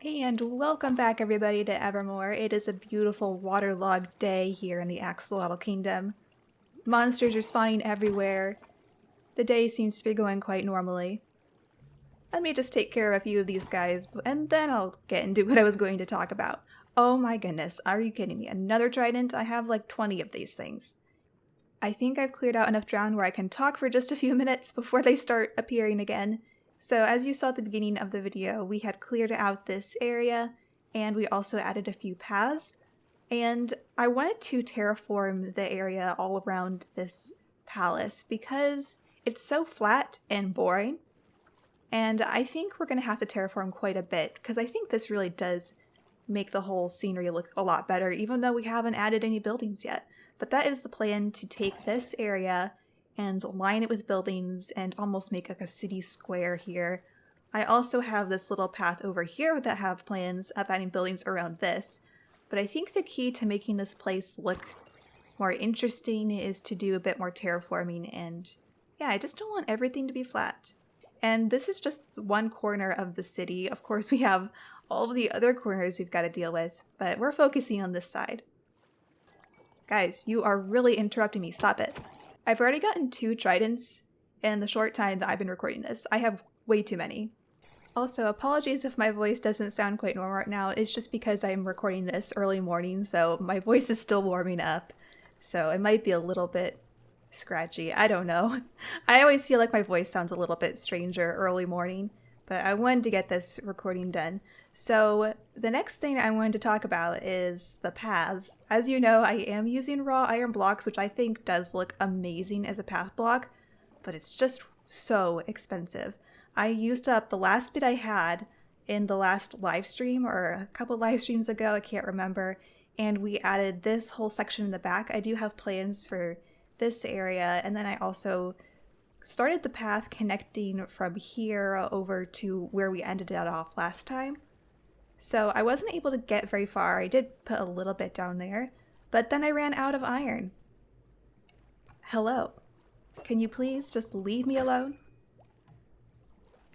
And welcome back everybody to Evermoor. It is a beautiful waterlogged day here in the Axolotl Kingdom. Monsters are spawning everywhere. The day seems to be going quite normally. Let me just take care of a few of these guys, and then I'll get into what I was going to talk about. Oh my goodness, are you kidding me? Another trident? I have like 20 of these things. I think I've cleared out enough ground where I can talk for just a few minutes before they start appearing again. So as you saw at the beginning of the video, we had cleared out this area, and we also added a few paths. And I wanted to terraform the area all around this palace because it's so flat and boring. And I think we're going to have to terraform quite a bit because I think this really does make the whole scenery look a lot better, even though we haven't added any buildings yet. But that is the plan, to take this area and line it with buildings and almost make like a city square here. I also have this little path over here that have plans of adding buildings around this. But I think the key to making this place look more interesting is to do a bit more terraforming, and yeah, I just don't want everything to be flat. And this is just one corner of the city. Of course, we have all of the other corners we've got to deal with, but we're focusing on this side. Guys, you are really interrupting me. Stop it. I've already gotten 2 tridents in the short time that I've been recording this. I have way too many. Also, apologies if my voice doesn't sound quite normal right now. It's just because I'm recording this early morning, so my voice is still warming up. So it might be a little bit scratchy. I don't know. I always feel like my voice sounds a little bit stranger early morning, but I wanted to get this recording done. So the next thing I wanted to talk about is the paths. As you know, I am using raw iron blocks, which I think does look amazing as a path block, but it's just so expensive. I used up the last bit I had in the last live stream, or a couple live streams ago, I can't remember, and we added this whole section in the back. I do have plans for this area, and then I also started the path connecting from here over to where we ended it off last time. So I wasn't able to get very far. I did put a little bit down there, but then I ran out of iron. Hello. Can you please just leave me alone?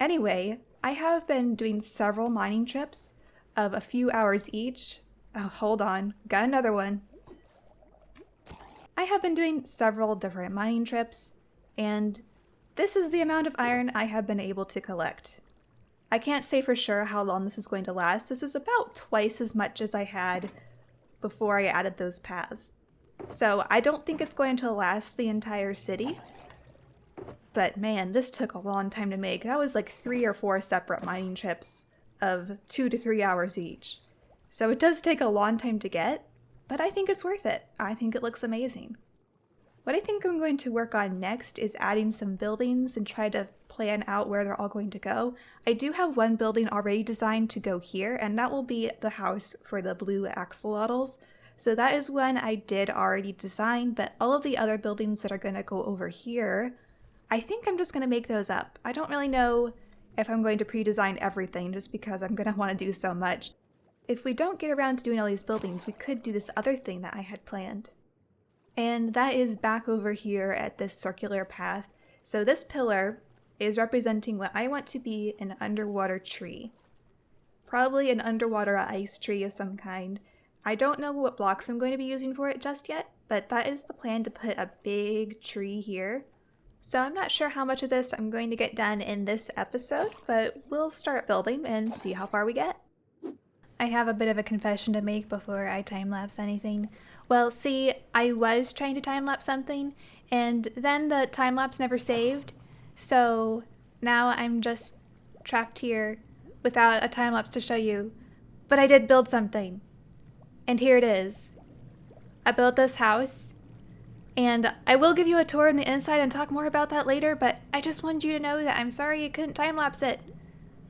Anyway, I have been doing several mining trips of a few hours each. Oh, hold on. Got another one. I have been doing several different mining trips, and this is the amount of iron I have been able to collect. I can't say for sure how long this is going to last. This is about twice as much as I had before I added those paths. So I don't think it's going to last the entire city. But man, this took a long time to make. That was like 3 or 4 separate mining trips of 2 to 3 hours each. So it does take a long time to get, but I think it's worth it. I think it looks amazing. What I think I'm going to work on next is adding some buildings and try to plan out where they're all going to go. I do have one building already designed to go here, and that will be the house for the blue axolotls. So that is one I did already design, but all of the other buildings that are going to go over here, I think I'm just going to make those up. I don't really know if I'm going to pre-design everything just because I'm going to want to do so much. If we don't get around to doing all these buildings, we could do this other thing that I had planned. And that is back over here at this circular path. So this pillar is representing what I want to be an underwater tree. Probably an underwater ice tree of some kind. I don't know what blocks I'm going to be using for it just yet, but that is the plan, to put a big tree here. So I'm not sure how much of this I'm going to get done in this episode, but we'll start building and see how far we get. I have a bit of a confession to make before I time-lapse anything. Well, see, I was trying to time-lapse something, and then the time-lapse never saved, so now I'm just trapped here without a time-lapse to show you. But I did build something, and here it is. I built this house, and I will give you a tour on the inside and talk more about that later, but I just wanted you to know that I'm sorry you couldn't time-lapse it.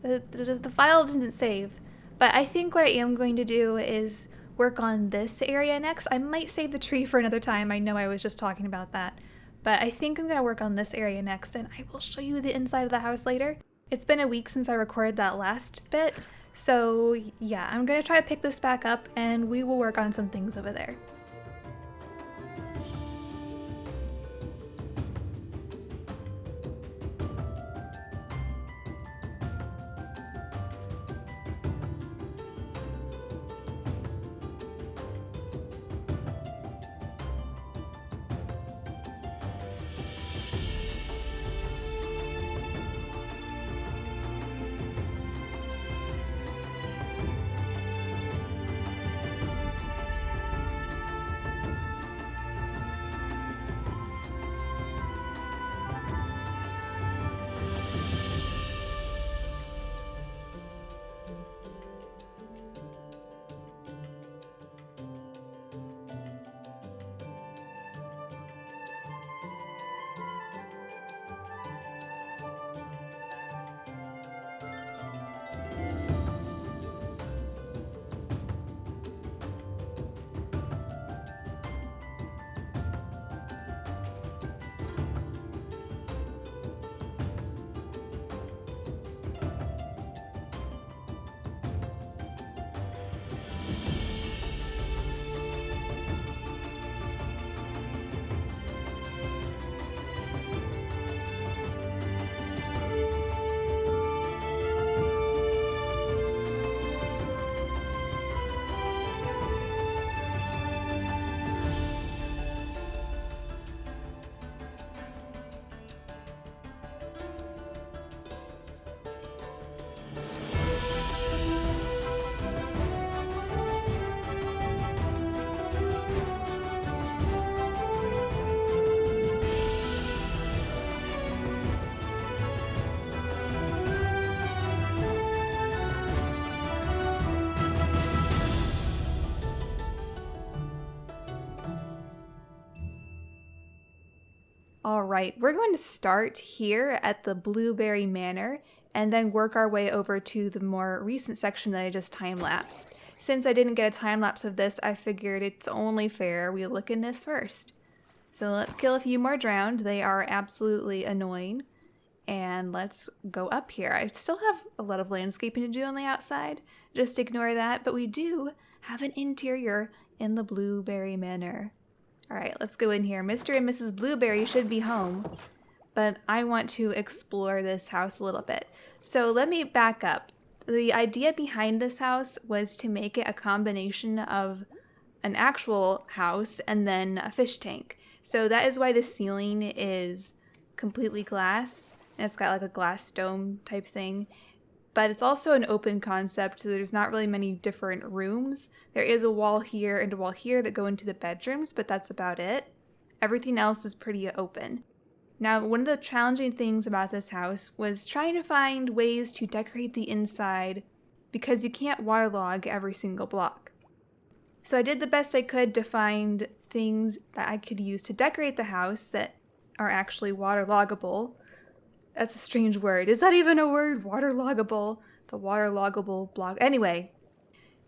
The file didn't save. But I think what I am going to do is work on this area next. I might save the tree for another time. I know I was just talking about that. But I think I'm going to work on this area next, and I will show you the inside of the house later. It's been a week since I recorded that last bit, so yeah, I'm going to try to pick this back up, and we will work on some things over there. Alright, we're going to start here at the Blueberry Manor and then work our way over to the more recent section that I just time-lapsed. Since I didn't get a time-lapse of this, I figured it's only fair we look in this first. So let's kill a few more drowned. They are absolutely annoying. And let's go up here. I still have a lot of landscaping to do on the outside. Just ignore that. But we do have an interior in the Blueberry Manor. Alright, let's go in here. Mr. and Mrs. Blueberry should be home. But I want to explore this house a little bit. So let me back up. The idea behind this house was to make it a combination of an actual house and then a fish tank. So that is why the ceiling is completely glass. And it's got like a glass dome type thing. But it's also an open concept, so there's not really many different rooms. There is a wall here and a wall here that go into the bedrooms, but that's about it. Everything else is pretty open. Now, one of the challenging things about this house was trying to find ways to decorate the inside because you can't waterlog every single block. So I did the best I could to find things that I could use to decorate the house that are actually waterloggable. That's a strange word. Is that even a word? Waterloggable. The waterloggable block. Anyway,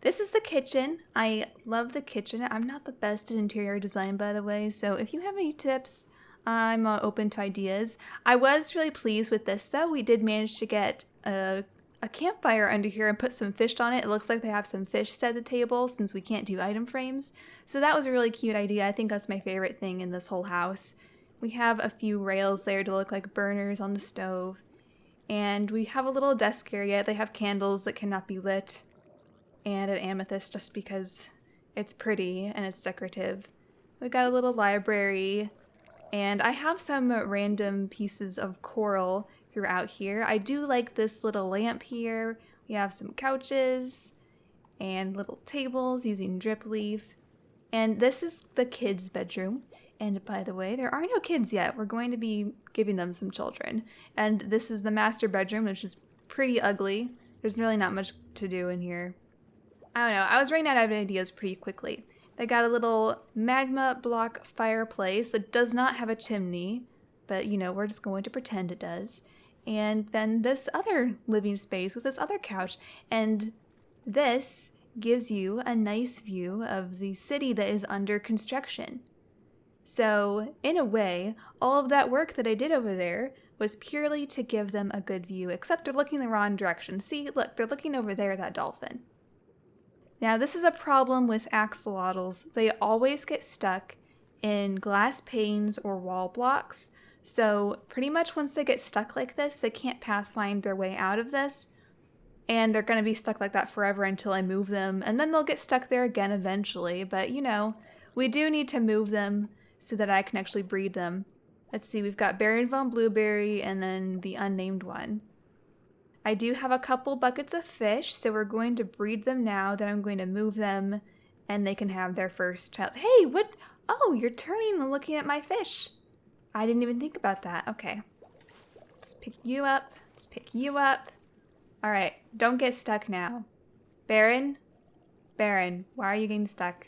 this is the kitchen. I love the kitchen. I'm not the best at interior design, by the way, so if you have any tips, I'm open to ideas. I was really pleased with this, though. We did manage to get a campfire under here and put some fish on it. It looks like they have some fish set at the table since we can't do item frames. So that was a really cute idea. I think that's my favorite thing in this whole house. We have a few rails there to look like burners on the stove. And we have a little desk area. They have candles that cannot be lit. And an amethyst just because it's pretty and it's decorative. We got a little library. And I have some random pieces of coral throughout here. I do like this little lamp here. We have some couches and little tables using drip leaf. And this is the kids' bedroom. And by the way, there are no kids yet. We're going to be giving them some children. And this is the master bedroom, which is pretty ugly. There's really not much to do in here. I don't know. I was running out of ideas pretty quickly. They got a little magma block fireplace that does not have a chimney, but you know, we're just going to pretend it does. And then this other living space with this other couch. And this gives you a nice view of the city that is under construction. So, in a way, all of that work that I did over there was purely to give them a good view, except they're looking the wrong direction. See, look, they're looking over there at that dolphin. Now, this is a problem with axolotls. They always get stuck in glass panes or wall blocks. So pretty much once they get stuck like this, they can't pathfind their way out of this. And they're going to be stuck like that forever until I move them. And then they'll get stuck there again eventually. But, you know, we do need to move them so that I can actually breed them. Let's see, we've got Berry and Von Blueberry and then the unnamed one. I do have a couple buckets of fish, so we're going to breed them now, then I'm going to move them, and they can have their first child. Hey, what? Oh, you're turning and looking at my fish. I didn't even think about that. Okay. Let's pick you up. Let's pick you up. Alright, don't get stuck now. Baron? Baron, why are you getting stuck?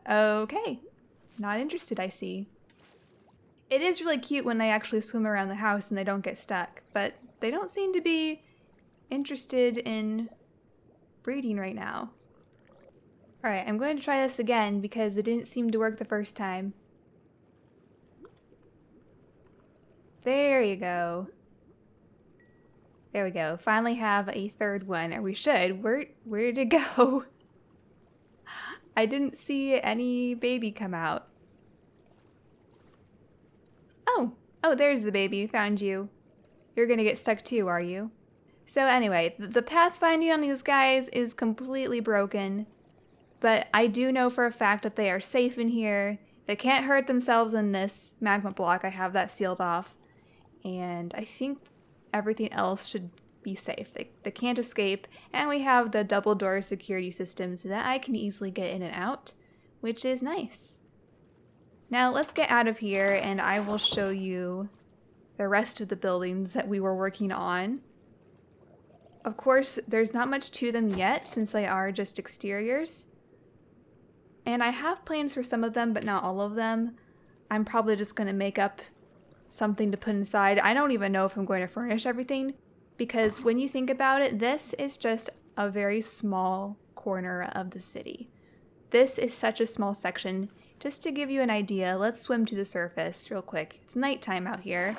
Okay. Not interested, I see. It is really cute when they actually swim around the house and they don't get stuck, but they don't seem to be interested in breeding right now. Alright, I'm going to try this again because it didn't seem to work the first time. There you go. There we go. Finally have a third one, or we should. Where did it go? I didn't see any baby come out. Oh, there's the baby. Found you. You're gonna get stuck too, are you? So anyway, the pathfinding on these guys is completely broken, but I do know for a fact that they are safe in here. They can't hurt themselves in this magma block. I have that sealed off. And I think everything else should be safe. They can't escape. And we have the double door security system so that I can easily get in and out, which is nice. Now let's get out of here and I will show you the rest of the buildings that we were working on. Of course, there's not much to them yet since they are just exteriors. And I have plans for some of them, but not all of them. I'm probably just going to make up something to put inside. I don't even know if I'm going to furnish everything, because when you think about it, this is just a very small corner of the city. This is such a small section. Just to give you an idea, let's swim to the surface real quick. It's nighttime out here,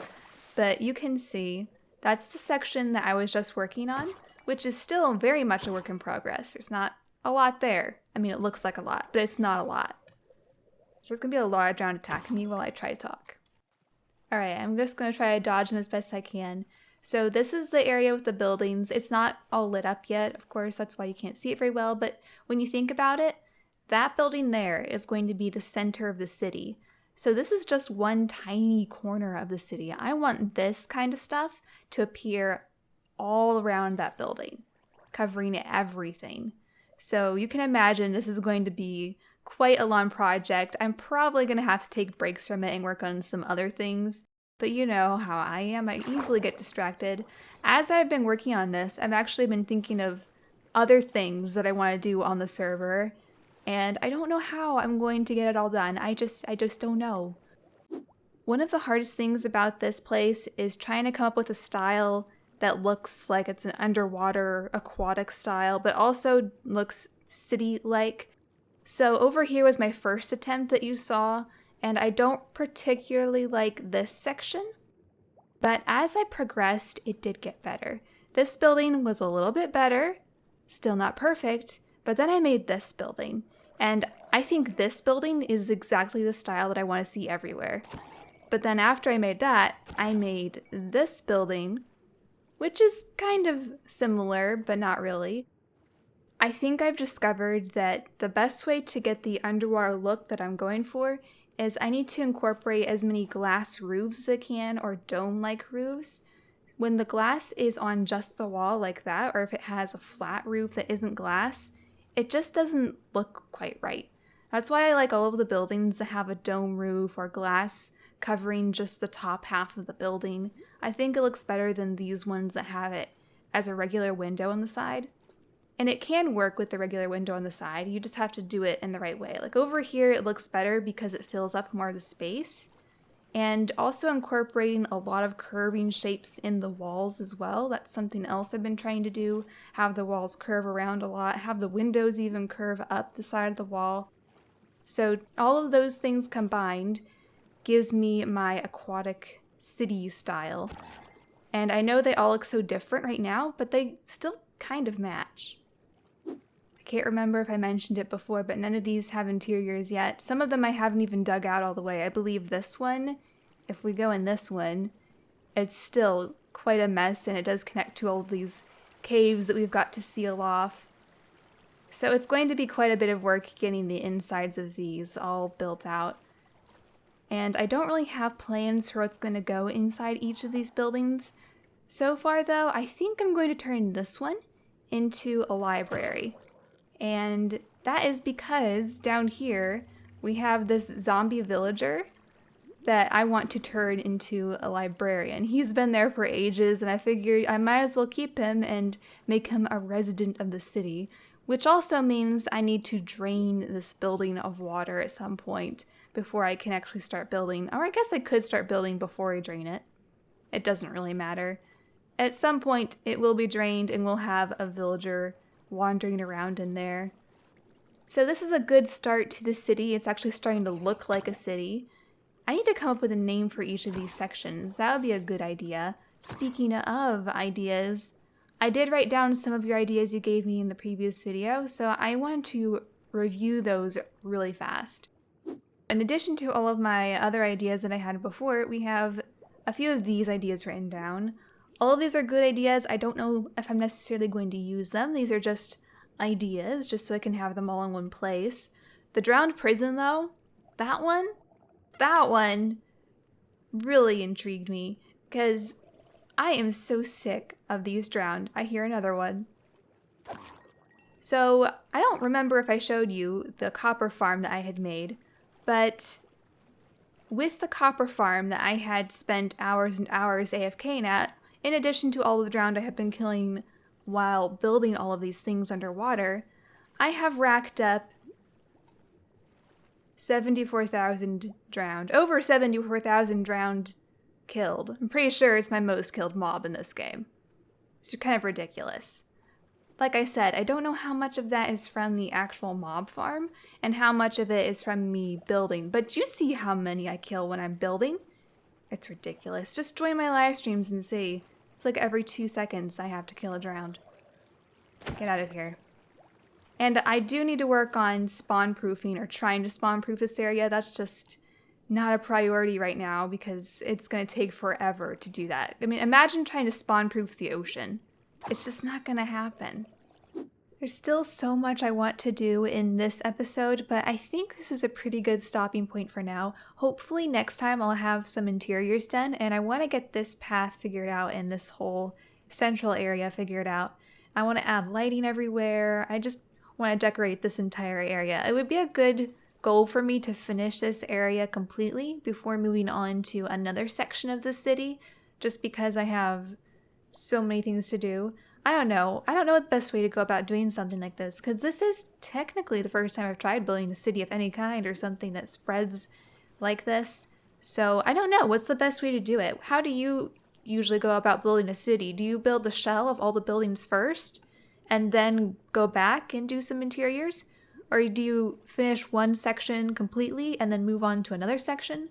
but you can see that's the section that I was just working on, which is still very much a work in progress. There's not a lot there. I mean, it looks like a lot, but it's not a lot. There's gonna be a large drown attacking me while I try to talk. Alright, I'm just gonna try to dodge them as best I can. So this is the area with the buildings. It's not all lit up yet, of course, that's why you can't see it very well, but when you think about it, that building there is going to be the center of the city. So this is just one tiny corner of the city. I want this kind of stuff to appear all around that building, covering everything. So you can imagine this is going to be quite a long project. I'm probably going to have to take breaks from it and work on some other things. But you know how I am, I easily get distracted. As I've been working on this, I've actually been thinking of other things that I want to do on the server. And I don't know how I'm going to get it all done. I just don't know. One of the hardest things about this place is trying to come up with a style that looks like it's an underwater aquatic style, but also looks city-like. So over here was my first attempt that you saw, and I don't particularly like this section. But as I progressed, it did get better. This building was a little bit better, still not perfect, but then I made this building. And I think this building is exactly the style that I want to see everywhere. But then after I made that, I made this building, which is kind of similar, but not really. I think I've discovered that the best way to get the underwater look that I'm going for is I need to incorporate as many glass roofs as I can, or dome-like roofs. When the glass is on just the wall like that, or if it has a flat roof that isn't glass, it just doesn't look quite right. That's why I like all of the buildings that have a dome roof or glass covering just the top half of the building. I think it looks better than these ones that have it as a regular window on the side. And it can work with the regular window on the side, you just have to do it in the right way. Like over here it looks better because it fills up more of the space. And also incorporating a lot of curving shapes in the walls as well. That's something else I've been trying to do. Have the walls curve around a lot, have the windows even curve up the side of the wall. So all of those things combined gives me my aquatic city style. And I know they all look so different right now, but they still kind of match. I can't remember if I mentioned it before, but none of these have interiors yet. Some of them I haven't even dug out all the way. I believe this one, if we go in this one, it's still quite a mess, and it does connect to all of these caves that we've got to seal off. So it's going to be quite a bit of work getting the insides of these all built out. And I don't really have plans for what's going to go inside each of these buildings. So far though, I think I'm going to turn this one into a library. And that is because down here we have this zombie villager that I want to turn into a librarian. He's been there for ages, and I figured I might as well keep him and make him a resident of the city, which also means I need to drain this building of water at some point before I can actually start building. Or I guess I could start building before I drain it. It doesn't really matter. At some point it will be drained and we'll have a villager wandering around in there. So this is a good start to the city. It's actually starting to look like a city. I need to come up with a name for each of these sections. That would be a good idea. Speaking of ideas, I did write down some of your ideas you gave me in the previous video, so I want to review those really fast. In addition to all of my other ideas that I had before, we have a few of these ideas written down. All of these are good ideas. I don't know if I'm necessarily going to use them. These are just ideas, just so I can have them all in one place. The drowned prison, though, that one really intrigued me, because I am so sick of these drowned. I hear another one. So I don't remember if I showed you the copper farm that I had made, but with the copper farm that I had spent hours and hours AFKing at, in addition to all of the drowned I have been killing while building all of these things underwater, I have racked up 74,000 drowned. Over 74,000 drowned killed. I'm pretty sure it's my most killed mob in this game. It's kind of ridiculous. Like I said, I don't know how much of that is from the actual mob farm and how much of it is from me building, but you see how many I kill when I'm building? It's ridiculous. Just join my live streams and see. It's like every 2 seconds I have to kill a drowned. Get out of here. And I do need to work on spawn proofing or trying to spawn proof this area. That's just not a priority right now because it's going to take forever to do that. I mean, imagine trying to spawn proof the ocean. It's just not going to happen. There's still so much I want to do in this episode, but I think this is a pretty good stopping point for now. Hopefully next time I'll have some interiors done, and I want to get this path figured out and this whole central area figured out. I want to add lighting everywhere. I just want to decorate this entire area. It would be a good goal for me to finish this area completely before moving on to another section of the city, just because I have so many things to do. I don't know what the best way to go about doing something like this, because this is technically the first time I've tried building a city of any kind or something that spreads like this. So I don't know what's the best way to do it. How do you usually go about building a city? Do you build the shell of all the buildings first and then go back and do some interiors? Or do you finish one section completely and then move on to another section?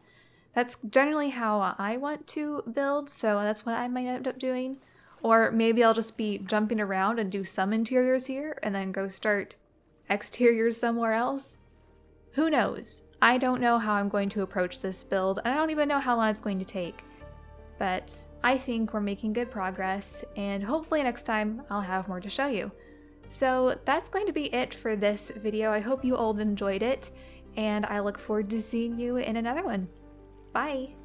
That's generally how I want to build, so that's what I might end up doing. Or maybe I'll just be jumping around and do some interiors here and then go start exteriors somewhere else. Who knows? I don't know how I'm going to approach this build, and I don't even know how long it's going to take. But I think we're making good progress, and hopefully next time I'll have more to show you. So that's going to be it for this video. I hope you all enjoyed it, and I look forward to seeing you in another one. Bye!